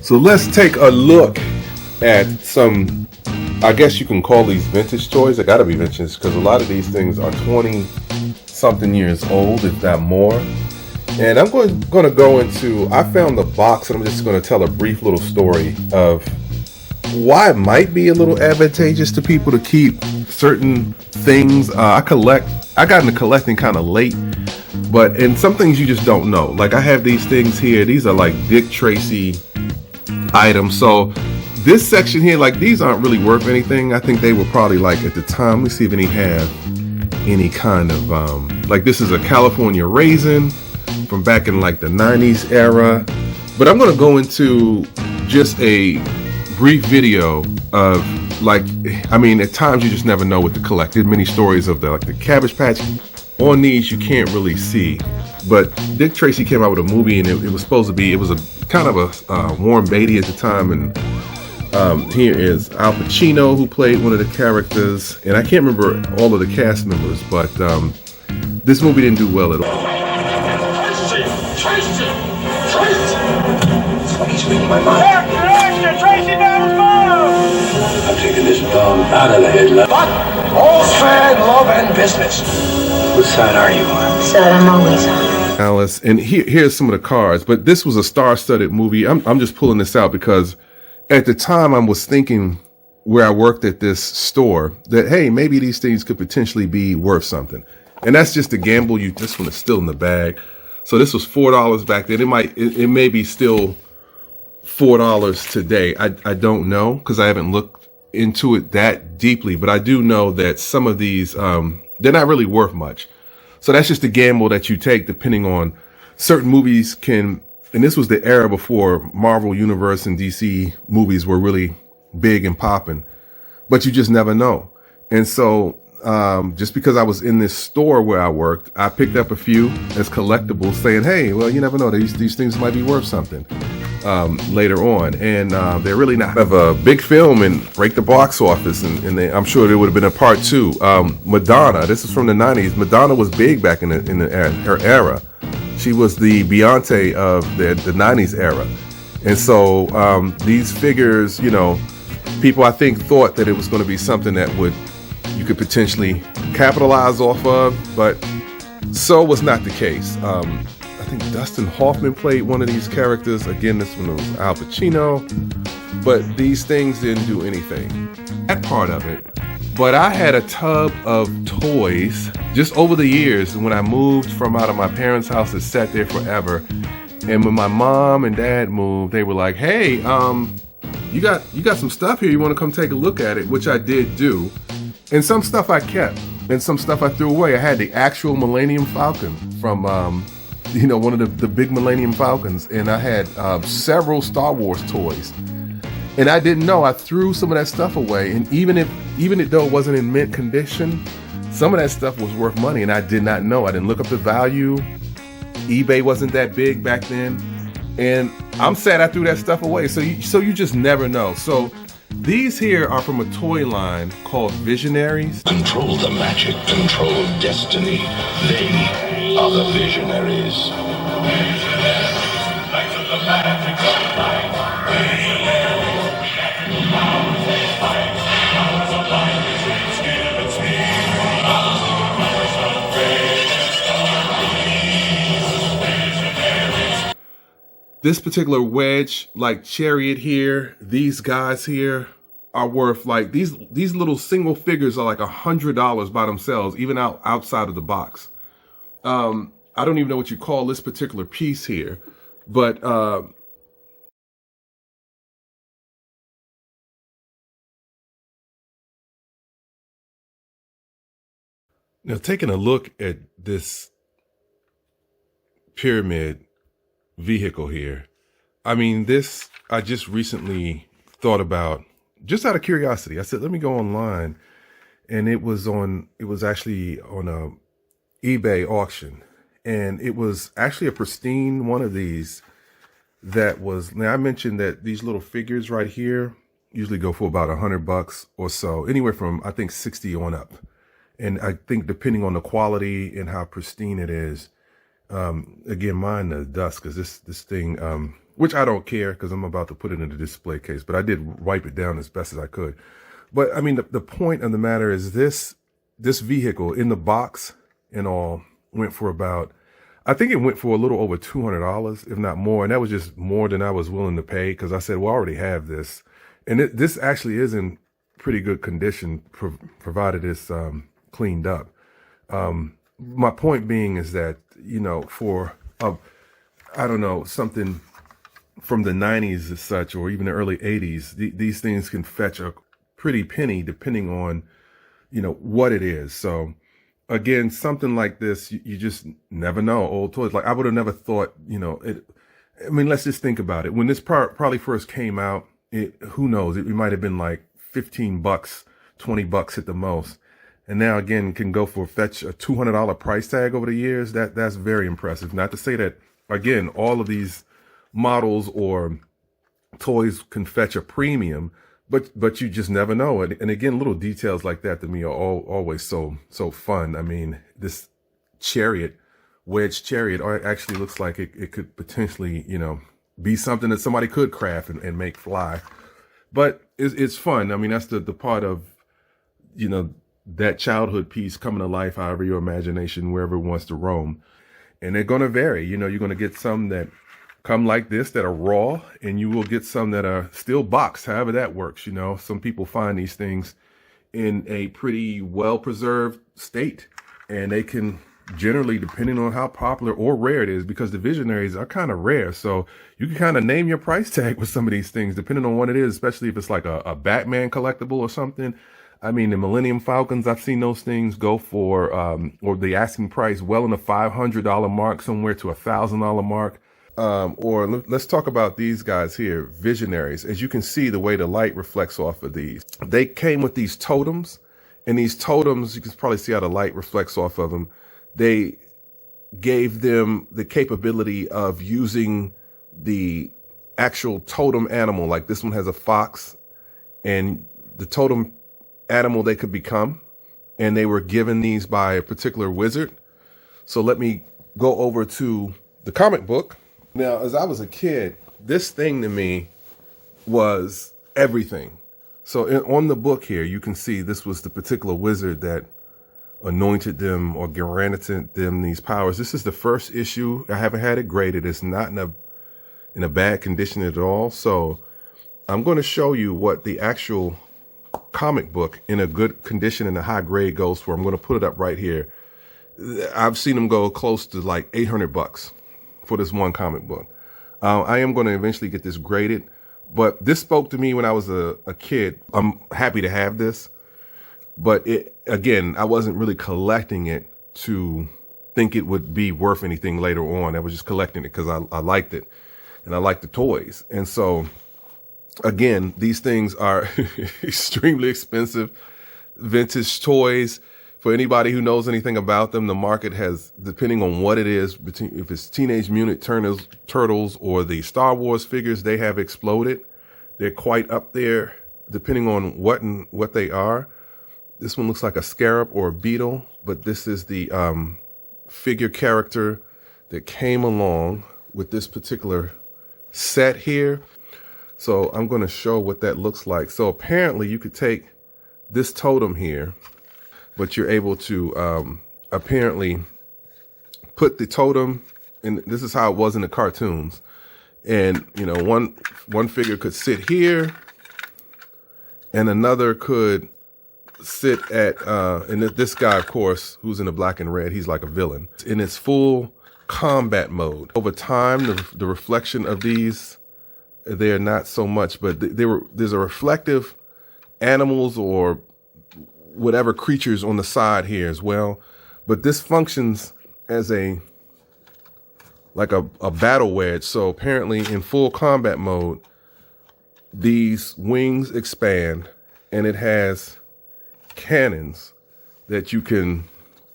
So let's take a look at some, I guess you can call these vintage toys. They gotta be vintage because a lot of these things are 20 something years old, if not more. And I'm going to go into, I found the box and I'm just going to tell a brief little story of why it might be a little advantageous to people to keep certain things. I got into collecting kind of late, and some things you just don't know. Like I have these things here. These are like Dick Tracy items. So this section here, like these aren't really worth anything. I think they were probably like at the time, let me see if any have any kind of, like this is a California Raisin from back in like the 90s era. But I'm going to go into just a brief video of like, I mean, at times you just never know what to collect. There's many stories of the Cabbage Patch. On these you can't really see, but Dick Tracy came out with a movie and it was supposed to be, it was a kind of a Warren Beatty at the time. And here is Al Pacino, who played one of the characters, and I can't remember all of the cast members, but this movie didn't do well at all. He's reading my mind. Tracy down his bomb! I'm taking this bomb out of the headlock. But all's fair in love and business. What side are you on? Side I'm always on. Alice, and here's some of the cards, but this was a star-studded movie. I'm just pulling this out because at the time I was thinking, where I worked at this store, that hey, maybe these things could potentially be worth something. And that's just a gamble. This one is still in the bag. So this was $4 back then. It may be still $4 today. I don't know because I haven't looked into it that deeply, but I do know that some of these, they're not really worth much. So that's just a gamble that you take depending on certain movies and this was the era before Marvel Universe and DC movies were really big and popping, but you just never know. And so, just because I was in this store where I worked, I picked up a few as collectibles saying, hey, well, you never know, these things might be worth something later on. And they're really not have a big film and break the box office. And I'm sure there would have been a part two. Madonna, this is from the 90s. Madonna was big back in her era. She was the Beyonce of the 90s era. And so these figures, you know, people I think thought that it was going to be something that you could potentially capitalize off of, but so was not the case. I think Dustin Hoffman played one of these characters. Again, this one was Al Pacino, but these things didn't do anything. That part of it. But I had a tub of toys just over the years. When I moved from out of my parents' house, it sat there forever. And when my mom and dad moved, they were like, hey, you got some stuff here. You want to come take a look at it? Which I did do. And some stuff I kept and some stuff I threw away. I had the actual Millennium Falcon from, one of the big Millennium Falcons. And I had several Star Wars toys. And I didn't know. I threw some of that stuff away. And even though it wasn't in mint condition, some of that stuff was worth money. And I did not know. I didn't look up the value. eBay wasn't that big back then. And I'm sad I threw that stuff away. So you just never know. So these here are from a toy line called Visionaries. Control the magic, control destiny. They are the Visionaries. This particular wedge, like Chariot here, these guys here are worth like these little single figures are like $100 by themselves, even outside of the box. I don't even know what you call this particular piece here, but now taking a look at this pyramid vehicle here. I mean, this, I just recently thought about, just out of curiosity. I said, let me go online. And it was actually on a eBay auction. And it was actually a pristine one of these that was, now I mentioned that these little figures right here usually go for about $100 or so, anywhere from, I think, 60 on up. And I think depending on the quality and how pristine it is, again, mine the dust, because this thing which I don't care because I'm about to put it in the display case, but I did wipe it down as best as I could. But I mean, the point of the matter is this vehicle in the box and all went for about, I think it went for a little over $200, if not more. And that was just more than I was willing to pay because I said, well, I already have this. And this actually is in pretty good condition, provided it's cleaned up. My point being is that, you know, for, I don't know, something from the 90s as such, or even the early 80s, these things can fetch a pretty penny depending on, you know, what it is. So again, something like this, you just never know. Old toys, like I would have never thought, you know, I mean, let's just think about it. When this probably first came out, who knows? It might have been like $15, $20 at the most. And now again, can go for fetch a $200 price tag over the years. That's very impressive. Not to say that, again, all of these models or toys can fetch a premium, but you just never know. And again, little details like that to me are always so fun. I mean, this wedge chariot actually looks like it could potentially, you know, be something that somebody could craft and make fly. But it's fun. I mean, that's the part of, you know, that childhood piece coming to life, however your imagination, wherever it wants to roam. And they're going to vary. You know, you're going to get some that come like this that are raw, and you will get some that are still boxed, however that works. You know, some people find these things in a pretty well-preserved state, and they can generally, depending on how popular or rare it is, because the Visionaries are kind of rare. So you can kind of name your price tag with some of these things, depending on what it is, especially if it's like a Batman collectible or something. I mean, the Millennium Falcons, I've seen those things go for, or the asking price well in the $500 mark, somewhere to $1,000 mark. Or let's talk about these guys here, Visionaries. As you can see, the way the light reflects off of these, they came with these totems, and these totems, you can probably see how the light reflects off of them. They gave them the capability of using the actual totem animal. Like this one has a fox, and the totem animal they could become, and they were given these by a particular wizard. So let me go over to the comic book. Now, as I was a kid, this thing to me was everything. So on the book here, you can see this was the particular wizard that anointed them or granted them these powers. This is the first issue. I haven't had it graded. It's not in a bad condition at all. So I'm going to show you what the actual comic book in a good condition and a high grade goes for. I'm going to put it up right here. I've seen them go close to like $800 for this one comic book. I am going to eventually get this graded, but this spoke to me when I was a kid. I'm happy to have this, but again, I wasn't really collecting it to think it would be worth anything later on. I was just collecting it because I liked it and I liked the toys. And so again, these things are extremely expensive vintage toys. For anybody who knows anything about them, the market has, depending on what it is, if it's Teenage Mutant Turtles or the Star Wars figures, they have exploded. They're quite up there, depending on what they are. This one looks like a scarab or a beetle, but this is the figure character that came along with this particular set here. So I'm going to show what that looks like. So apparently you could take this totem here, but you're able to apparently put the totem, and this is how it was in the cartoons. And, you know, one figure could sit here and another could sit at, and this guy, of course, who's in the black and red, he's like a villain. In its full combat mode. Over time, the reflection of these, they're not so much, but there's a reflective animals or whatever creatures on the side here as well. But this functions as like a battle wedge. So apparently in full combat mode, these wings expand and it has cannons that you can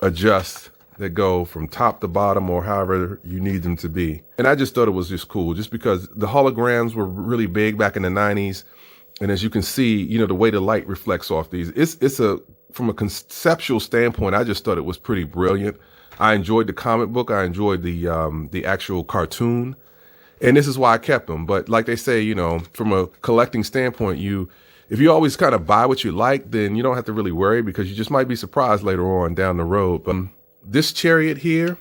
adjust that go from top to bottom or however you need them to be. And I just thought it was just cool just because the holograms were really big back in the 90s. And as you can see, you know, the way the light reflects off these, from a conceptual standpoint, I just thought it was pretty brilliant. I enjoyed the comic book. I enjoyed the actual cartoon. And this is why I kept them. But like they say, you know, from a collecting standpoint, if you always kind of buy what you like, then you don't have to really worry, because you just might be surprised later on down the road. But this Chariot here,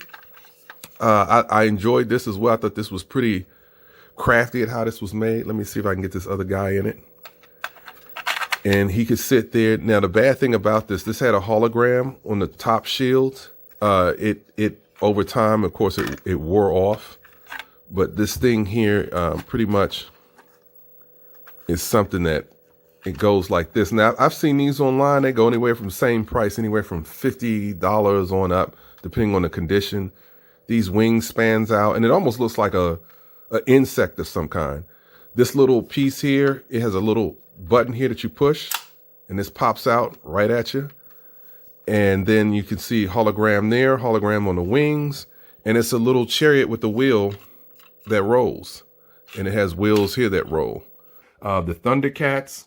I enjoyed this as well. I thought this was pretty crafty at how this was made. Let me see if I can get this other guy in it. And he could sit there. Now, the bad thing about this had a hologram on the top shield. It over time, of course, it wore off. But this thing here pretty much is something that it goes like this. Now, I've seen these online. They go anywhere from same price, anywhere from $50 on up, depending on the condition. These wings spans out, and it almost looks like a insect of some kind. This little piece here, it has a little button here that you push, and this pops out right at you. And then you can see hologram there, hologram on the wings, and it's a little chariot with the wheel that rolls, and it has wheels here that roll. The Thundercats,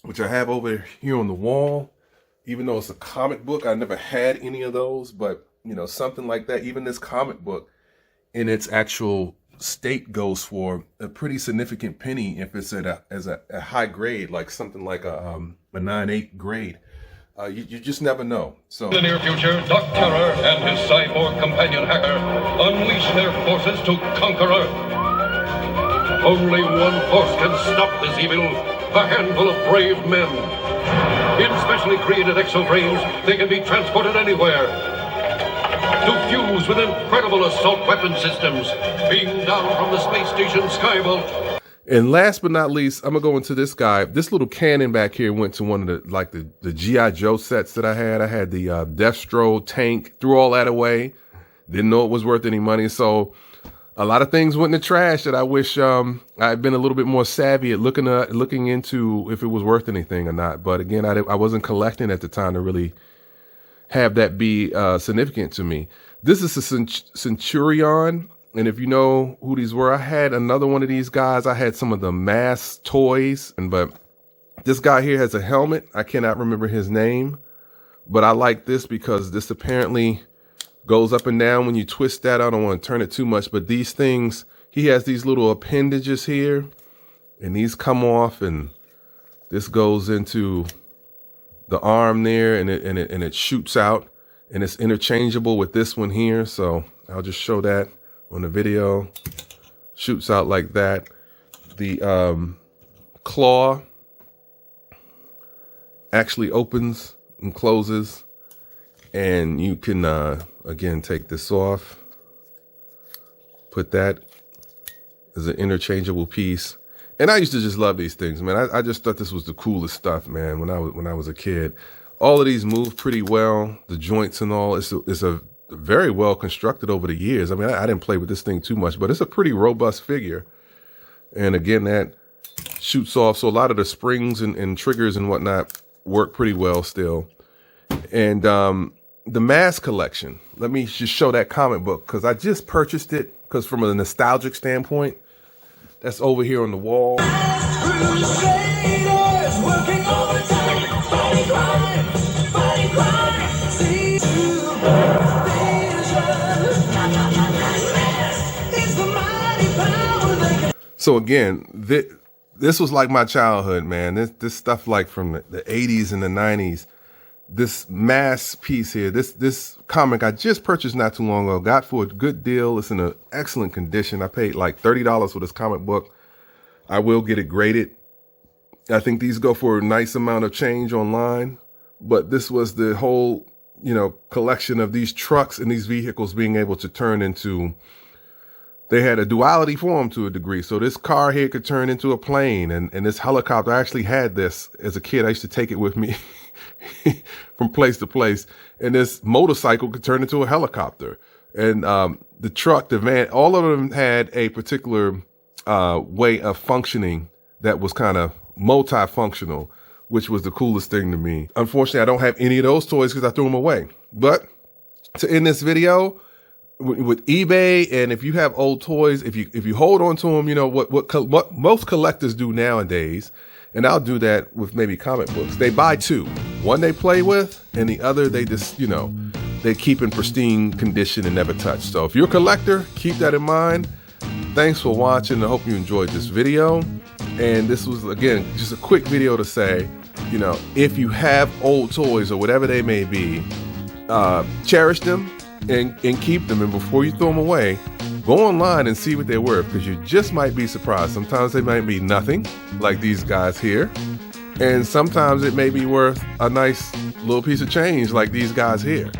which I have over here on the wall, even though it's a comic book, I never had any of those, but you know, something like that, even this comic book in its actual state goes for a pretty significant penny if it's at a high grade, like something like a 9/8 grade. You just never know. So in the near future, Doc Terror and his cyborg companion hacker unleash their forces to conquer Earth. Only one force can stop this evil, a handful of brave men. In specially created exoframes, they can be transported anywhere to fuse with incredible assault weapon systems beamed down from the space station Skybolt. And last but not least, I'm gonna go into this guy. This little cannon back here went to one of the G.I. Joe sets that I had. I had the Destro tank, threw all that away. Didn't know it was worth any money. So a lot of things went in the trash that I wish I'd been a little bit more savvy at looking into if it was worth anything or not. But again, I wasn't collecting at the time to really have that be significant to me. This is a Centurion. And if you know who these were, I had another one of these guys. I had some of the mass toys, but this guy here has a helmet. I cannot remember his name, but I like this because this apparently goes up and down when you twist that. I don't want to turn it too much, but these things, he has these little appendages here, and these come off, and this goes into the arm there, and it shoots out, and it's interchangeable with this one here. So I'll just show that on the video. Shoots out like that. The claw actually opens and closes, and you can again take this off, put that as an interchangeable piece. And I used to just love these things, man. I just thought this was the coolest stuff, man, when I was a kid. All of these move pretty well, the joints and all. It's a very well constructed over the years. I mean, I didn't play with this thing too much, but it's a pretty robust figure. And again, that shoots off. So a lot of the springs and triggers and whatnot work pretty well still. And the mask collection, let me just show that comic book, because I just purchased it, because from a nostalgic standpoint, that's over here on the wall. So again, this was like my childhood, man. This stuff like from the 80s and the 90s. This mass piece here, this comic I just purchased not too long ago, got for a good deal. It's in an excellent condition. I paid like $30 for this comic book. I will get it graded. I think these go for a nice amount of change online, but this was the whole, collection of these trucks and these vehicles being able to turn into, they had a duality form to a degree. So this car here could turn into a plane, and this helicopter, I actually had this as a kid. I used to take it with me from place to place. And this motorcycle could turn into a helicopter. And the truck, the van, all of them had a particular way of functioning that was kind of multifunctional, which was the coolest thing to me. Unfortunately, I don't have any of those toys because I threw them away. But to end this video, with eBay, and if you have old toys, if you hold on to them, what most collectors do nowadays, and I'll do that with maybe comic books. They buy two. One they play with, and the other they just, they keep in pristine condition and never touch. So if you're a collector, keep that in mind. Thanks for watching. I hope you enjoyed this video. And this was, again, just a quick video to say, you know, if you have old toys or whatever they may be, cherish them and keep them. And before you throw them away, go online and see what they're worth, because you just might be surprised. Sometimes they might be nothing, like these guys here. And sometimes it may be worth a nice little piece of change, like these guys here.